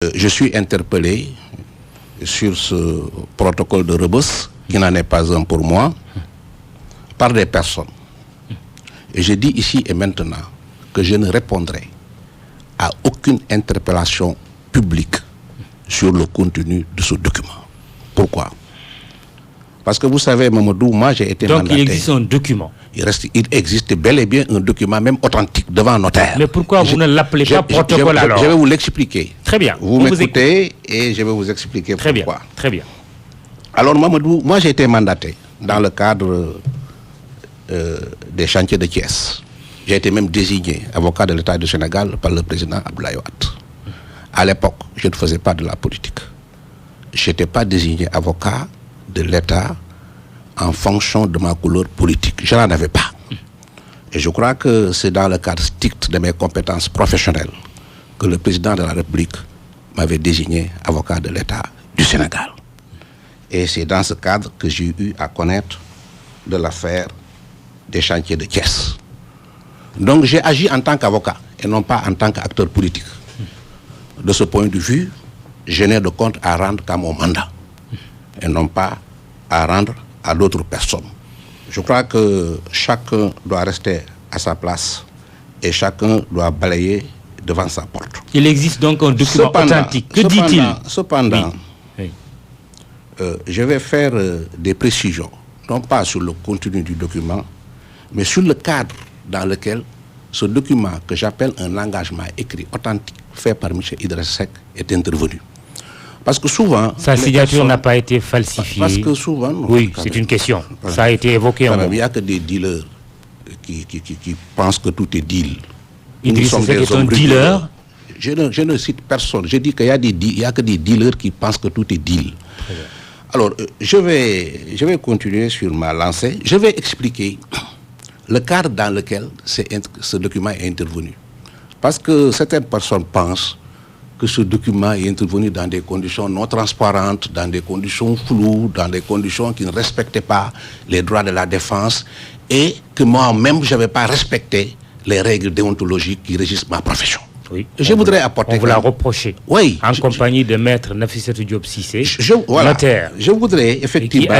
Je suis interpellé sur ce protocole de Rebeuss, qui n'en est pas un pour moi, par des personnes. Et je dis ici et maintenant que je ne répondrai à aucune interpellation publique sur le contenu de ce document. Pourquoi? Parce que vous savez, Mamadou, moi j'ai été mandaté. Donc il existe un document. Il existe bel et bien un document, même authentique, devant un notaire. Mais pourquoi vous ne l'appelez pas protocole alors? Je vais vous l'expliquer. Très bien. Vous m'écoutez et je vais vous expliquer pourquoi. Bien, très bien. Alors Mamadou, moi j'ai été mandaté dans le cadre des chantiers de Thiès. J'ai été même désigné avocat de l'État du Sénégal par le président Abdoulaye Wade. À l'époque, je ne faisais pas de la politique. Je n'étais pas désigné avocat de l'État en fonction de ma couleur politique. Je n'en avais pas. Et je crois que c'est dans le cadre strict de mes compétences professionnelles que le président de la République m'avait désigné avocat de l'État du Sénégal. Et c'est dans ce cadre que j'ai eu à connaître de l'affaire des chantiers de Thiès. Donc j'ai agi en tant qu'avocat et non pas en tant qu'acteur politique. De ce point de vue, je n'ai de compte à rendre qu'à mon mandat et non pas à rendre à d'autres personnes. Je crois que chacun doit rester à sa place et chacun doit balayer devant sa porte. Il existe donc un document authentique. Que dit-il? Cependant, je vais faire des précisions, non pas sur le contenu du document, mais sur le cadre dans lequel ce document que j'appelle un engagement écrit authentique fait par M. Idriss Seck est intervenu. Parce que souvent... Sa signature n'a pas été falsifiée. Parce que souvent... Oui, c'est une question. Ça a été évoqué en Il n'y a que des dealers qui pensent que tout est deal. Idriss Seck est un dealer. Je ne cite personne. Je dis qu'il n'y a que des dealers qui pensent que tout est deal. Alors, je vais continuer sur ma lancée. Je vais expliquer le cadre dans lequel ce document est intervenu. Parce que certaines personnes pensent que ce document est intervenu dans des conditions non transparentes, dans des conditions floues, dans des conditions qui ne respectaient pas les droits de la défense et que moi-même, je n'avais pas respecté les règles déontologiques qui régissent ma profession. Oui, je voudrais apporter... On vous l'a reproché. Oui. En compagnie de maître Nafissatou Diop Cissé, voilà, notaire. Je voudrais effectivement...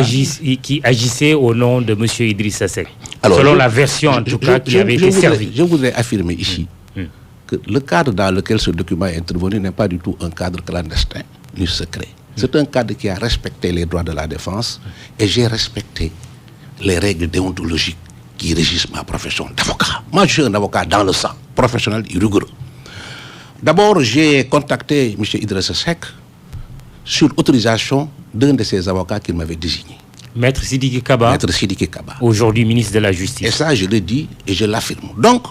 Qui agissait au nom de M. Idrissa Seck. Selon la version en tout cas qui avait été servie. Je voudrais affirmer ici que le cadre dans lequel ce document est intervenu n'est pas du tout un cadre clandestin ni secret. C'est un cadre qui a respecté les droits de la défense et j'ai respecté les règles déontologiques qui régissent ma profession d'avocat. Moi, je suis un avocat dans le sang, professionnel et rigoureux. D'abord, j'ai contacté M. Idriss Seck sur autorisation d'un de ses avocats qu'il m'avait désigné. Maître Sidiki Kaba. Maître Sidiki Kaba. Aujourd'hui ministre de la Justice. Et ça, je le dis et je l'affirme. Donc,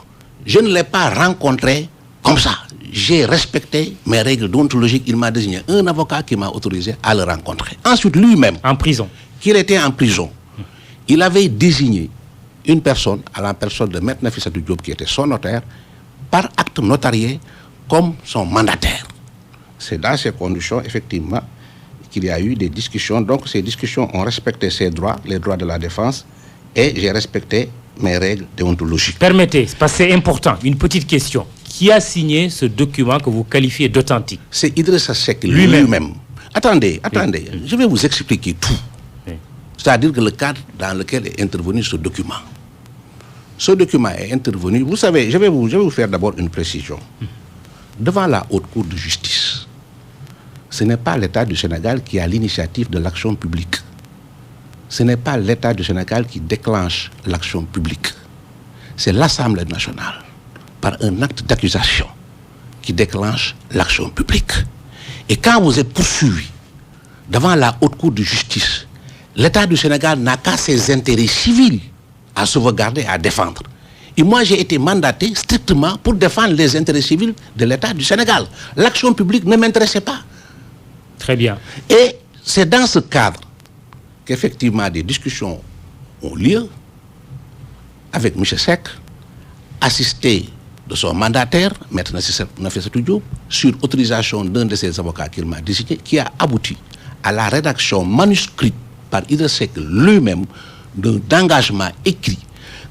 je ne l'ai pas rencontré comme ça. J'ai respecté mes règles déontologiques. Il m'a désigné un avocat qui m'a autorisé à le rencontrer. Ensuite, lui-même. En prison. Qu'il était en prison. Il avait désigné une personne, à la personne de Maître Nafissatou Diop, qui était son notaire, par acte notarié, comme son mandataire. C'est dans ces conditions, effectivement, qu'il y a eu des discussions. Donc, ces discussions ont respecté ses droits, les droits de la défense, et j'ai respecté mes règles déontologiques. Permettez, parce que c'est important, une petite question. Qui a signé ce document que vous qualifiez d'authentique? C'est Idrissa Seck lui-même. Attendez, je vais vous expliquer tout. C'est-à-dire que le cadre dans lequel est intervenu ce document. Ce document est intervenu, vous savez, je vais vous faire d'abord une précision. Devant la haute cour de justice, ce n'est pas l'État du Sénégal qui a l'initiative de l'action publique. Ce n'est pas l'État du Sénégal qui déclenche l'action publique. C'est l'Assemblée nationale, par un acte d'accusation, qui déclenche l'action publique. Et quand vous êtes poursuivi devant la haute cour de justice, l'État du Sénégal n'a qu'à ses intérêts civils à sauvegarder, à défendre. Et moi, j'ai été mandaté strictement pour défendre les intérêts civils de l'État du Sénégal. L'action publique ne m'intéressait pas. Très bien. Et c'est dans ce cadre qu'effectivement des discussions ont lieu avec M. Seck, assisté de son mandataire, Maître Nafissatou Diop, sur autorisation d'un de ses avocats qu'il m'a désigné, qui a abouti à la rédaction manuscrite par Idriss Seck lui-même d'engagement écrit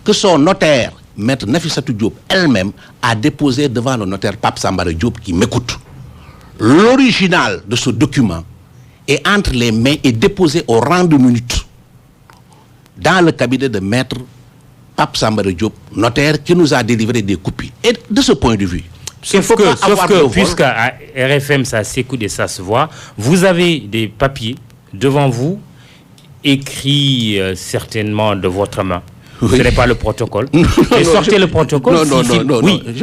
que son notaire, Maître Nafissatou Diop, elle-même, a déposé devant le notaire Pape Sambara Diop qui m'écoute. l'original de ce document est entre les mains et déposé au rang de minute dans le cabinet de maître Pape Sambara Diop, notaire, qui nous a délivré des copies. Et de ce point de vue, sauf que puisqu'à RFM ça s'écoute et ça se voit, vous avez des papiers devant vous, écrits certainement de votre main. Oui. Ce n'est pas le protocole. Sortez le protocole.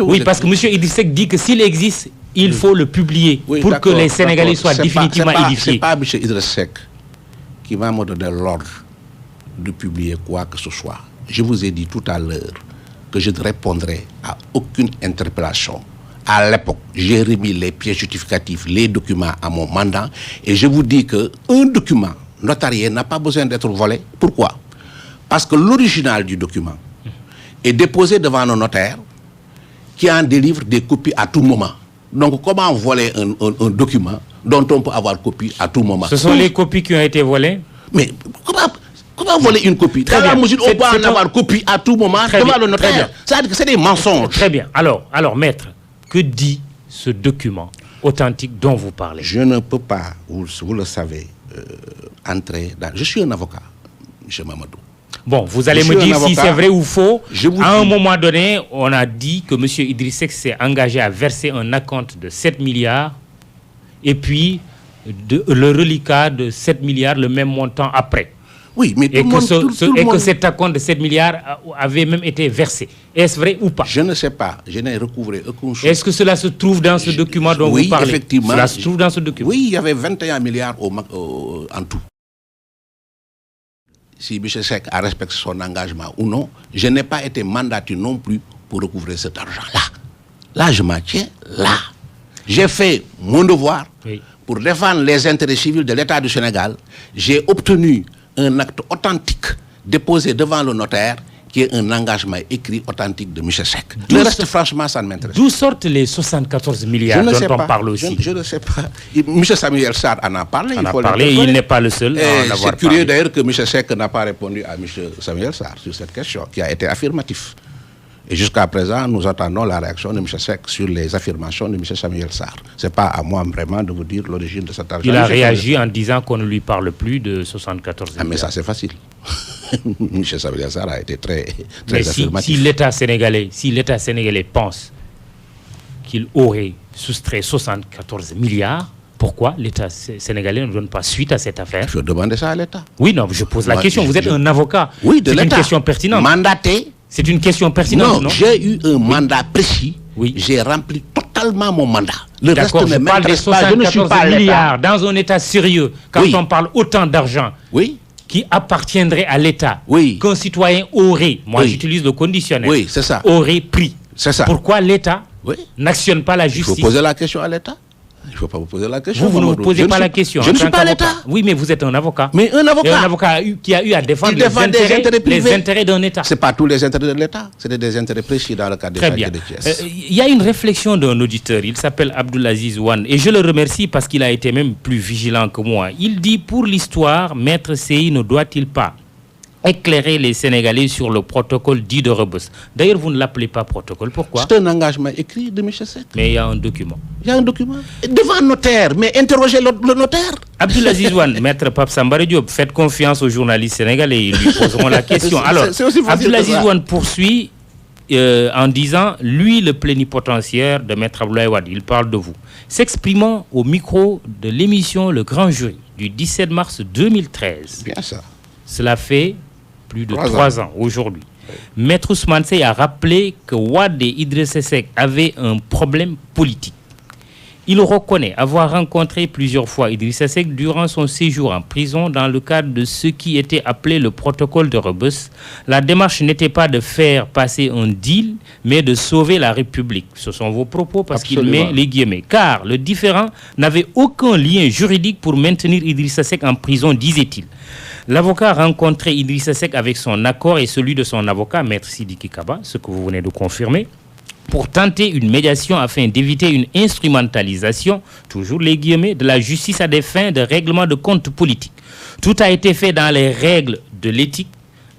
Oui, parce que M. Idriss Seck dit que s'il existe, il faut le publier pour que les Sénégalais soient définitivement édifiés. Ce n'est pas M. Idriss Seck qui va me donner l'ordre de publier quoi que ce soit. Je vous ai dit tout à l'heure que je ne répondrai à aucune interpellation. À l'époque, j'ai remis les pièces justificatives, les documents à mon mandant, et je vous dis qu'un document notarié n'a pas besoin d'être volé. Pourquoi? Parce que l'original du document est déposé devant nos notaires qui en délivrent des copies à tout moment. Donc, comment voler un document dont on peut avoir copie à tout moment? Ce sont les copies qui ont été volées? Mais comment voler une copie? Dans la mesure où on peut en avoir copie à tout moment devant le notaire. C'est des mensonges. Très bien. Alors, maître, que dit ce document authentique dont vous parlez? Je ne peux pas, vous le savez, entrer dans... Je suis un avocat, M. Mamadou. Bon, vous allez me dire si c'est vrai ou faux. À un moment donné, on a dit que M. Idriss Seck s'est engagé à verser un acompte de 7 milliards et puis le reliquat de 7 milliards, le même montant après. Oui, mais que cet acompte de 7 milliards avait même été versé. Est-ce vrai ou pas? Je ne sais pas. Je n'ai recouvré aucune chose. Est-ce que cela se trouve dans ce document dont vous parlez? Oui, effectivement. Cela se trouve dans ce document? Oui, il y avait 21 milliards en tout. Si M. Seck a respecté son engagement ou non, je n'ai pas été mandaté non plus pour recouvrer cet argent-là. Là, je m'en tiens là. J'ai fait mon devoir pour défendre les intérêts civils de l'État du Sénégal. J'ai obtenu un acte authentique déposé devant le notaire qui est un engagement écrit authentique de M. Seck. Le reste, franchement, ça ne m'intéresse pas. D'où sortent les 74 milliards dont on parle aussi? Je ne sais pas. M. Samuel Sarr en a parlé. Il n'est pas le seul à en avoir parlé. C'est curieux d'ailleurs que M. Seck n'a pas répondu à M. Samuel Sarr sur cette question, qui a été affirmatif. Et jusqu'à présent, nous attendons la réaction de M. Seck sur les affirmations de M. Samuel Sarr. Ce n'est pas à moi vraiment de vous dire l'origine de cet argent. Il a réagi en disant qu'on ne lui parle plus de 74 milliards. Mais ça, c'est facile. M. Samuel Sarr a été très affirmatif. Si l'État sénégalais pense qu'il aurait soustrait 74 milliards, pourquoi l'État sénégalais ne donne pas suite à cette affaire? Je demande ça à l'État. Oui, non, je pose la question. Vous êtes un avocat. Oui, de l'État. C'est une question pertinente. Mandaté. C'est une question pertinente, non? J'ai eu un mandat précis. Oui. J'ai rempli totalement mon mandat. Le reste ne m'intéresse pas. Je ne suis pas milliards dans un État sérieux. Quand on parle autant d'argent qui appartiendrait à l'État, qu'un citoyen aurait, moi j'utilise le conditionnel, aurait pris. C'est ça. Pourquoi l'État n'actionne pas la justice? Il faut poser la question à l'État. Il ne faut pas vous poser la question. Vous ne vous posez pas la question. Je ne suis pas l'État. Oui, mais vous êtes un avocat. Mais un avocat. Et un avocat qui a eu à défendre les intérêts d'un État. Ce n'est pas tous les intérêts de l'État. C'est des intérêts précis dans le cadre des chantiers de Thiès. Il y a une réflexion d'un auditeur. Il s'appelle Abdoulaziz Wan. Et je le remercie parce qu'il a été même plus vigilant que moi. Il dit, pour l'histoire, Maître Sey ne doit-il pas éclairer les Sénégalais sur le protocole dit de Rebeuss? D'ailleurs, vous ne l'appelez pas protocole. Pourquoi? C'est un engagement écrit de M. Seck. Mais il y a un document. Il y a un document. Devant un notaire, mais interrogez le notaire. Abdoulaziz Wan, Maître Pape Sambara Diop, faites confiance aux journalistes sénégalais, ils lui poseront la question. Alors, Abdoulaziz Wan poursuit en disant, lui, le plénipotentiaire de Maître Abdoulaye Wade, il parle de vous, s'exprimant au micro de l'émission Le Grand Jury du 17 mars 2013. Bien ça. Cela fait plus de 3 ans aujourd'hui. Oui. Maître Ousmane Sey a rappelé que Wade et Idriss Seck avaient un problème politique. Il reconnaît avoir rencontré plusieurs fois Idriss Seck durant son séjour en prison dans le cadre de ce qui était appelé le protocole de Rebeuss. La démarche n'était pas de faire passer un deal, mais de sauver la République. Ce sont vos propos parce qu'il met les guillemets. Car le différend n'avait aucun lien juridique pour maintenir Idriss Seck en prison, disait-il. L'avocat a rencontré Idriss Seck avec son accord et celui de son avocat, Maître Sidiki Kaba, ce que vous venez de confirmer, pour tenter une médiation afin d'éviter une instrumentalisation, toujours les guillemets, de la justice à des fins de règlement de comptes politiques. Tout a été fait dans les règles de l'éthique,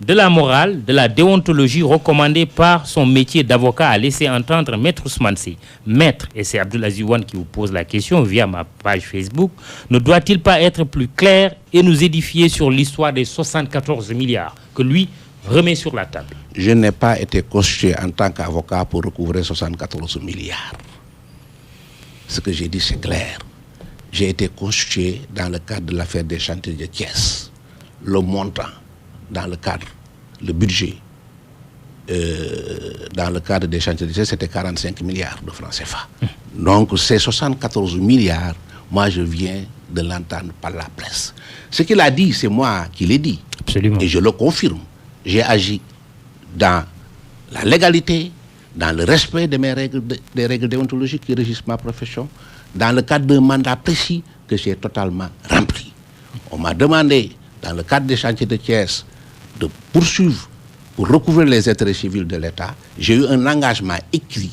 de la morale, de la déontologie recommandée par son métier d'avocat, a laissé entendre Maître Ousmane Sy. Maître, et c'est Abdoulaziz Wane qui vous pose la question via ma page Facebook, ne doit-il pas être plus clair et nous édifier sur l'histoire des 74 milliards que lui remet sur la table? Je n'ai pas été constitué en tant qu'avocat pour recouvrer 74 milliards. Ce que j'ai dit, c'est clair. J'ai été constitué dans le cadre de l'affaire des chantiers de Thiès. Le montant, dans le cadre, le budget, dans le cadre des chantiers de Thiès, c'était 45 milliards de francs CFA. Donc, ces 74 milliards, moi, je viens de l'entendre par la presse. Ce qu'il a dit, c'est moi qui l'ai dit. Absolument. Et je le confirme. J'ai agi dans la légalité, dans le respect de mes règles, des règles déontologiques qui régissent ma profession, dans le cadre d'un mandat précis que j'ai totalement rempli. On m'a demandé, dans le cadre des chantiers de Thiès, de poursuivre pour recouvrir les intérêts civils de l'État. J'ai eu un engagement écrit